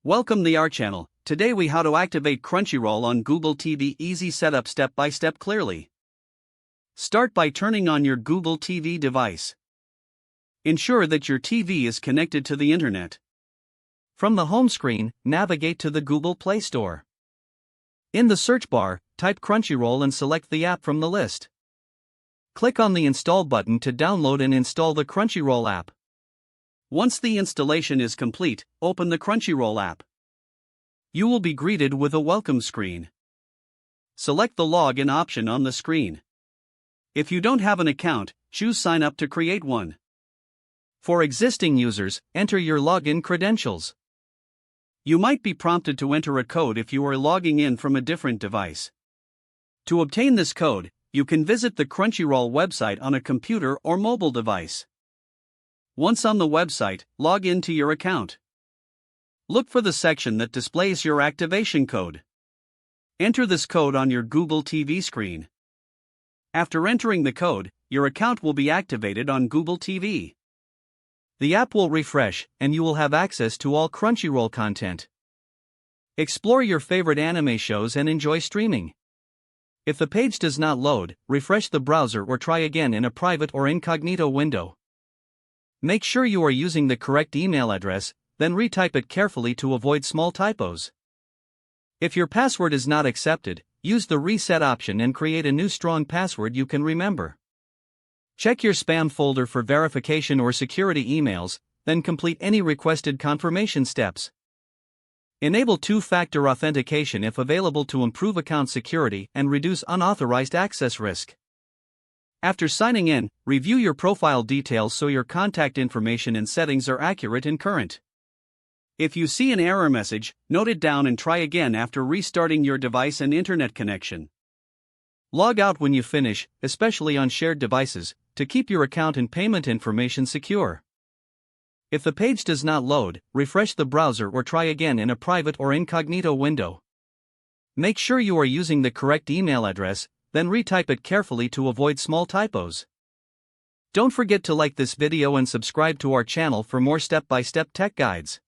Welcome to our channel. Today we how to activate Crunchyroll on Google TV. Easy setup, step by step, clearly. Start by turning on your Google TV device. Ensure that your TV is connected to the internet. From the home screen, navigate to the Google Play Store. In the search bar, type Crunchyroll and select the app from the list. Click on the Install button to download and install the Crunchyroll app. Once the installation is complete, open the Crunchyroll app. You will be greeted with a welcome screen. Select the login option on the screen. If you don't have an account, choose Sign up to create one. For existing users, enter your login credentials. You might be prompted to enter a code if you are logging in from a different device. To obtain this code, you can visit the Crunchyroll website on a computer or mobile device. Once on the website, log in to your account. Look for the section that displays your activation code. Enter this code on your Google TV screen. After entering the code, your account will be activated on Google TV. The app will refresh, and you will have access to all Crunchyroll content. Explore your favorite anime shows and enjoy streaming. If the page does not load, refresh the browser or try again in a private or incognito window. Make sure you are using the correct email address, then retype it carefully to avoid small typos. If your password is not accepted, use the reset option and create a new strong password you can remember. Check your spam folder for verification or security emails, then complete any requested confirmation steps. Enable two-factor authentication if available to improve account security and reduce unauthorized access risk. After signing in, review your profile details so your contact information and settings are accurate and current. If you see an error message, note it down and try again after restarting your device and internet connection. Log out when you finish, especially on shared devices, to keep your account and payment information secure. If the page does not load, refresh the browser or try again in a private or incognito window. Make sure you are using the correct email address, then retype it carefully to avoid small typos. Don't forget to like this video and subscribe to our channel for more step-by-step tech guides.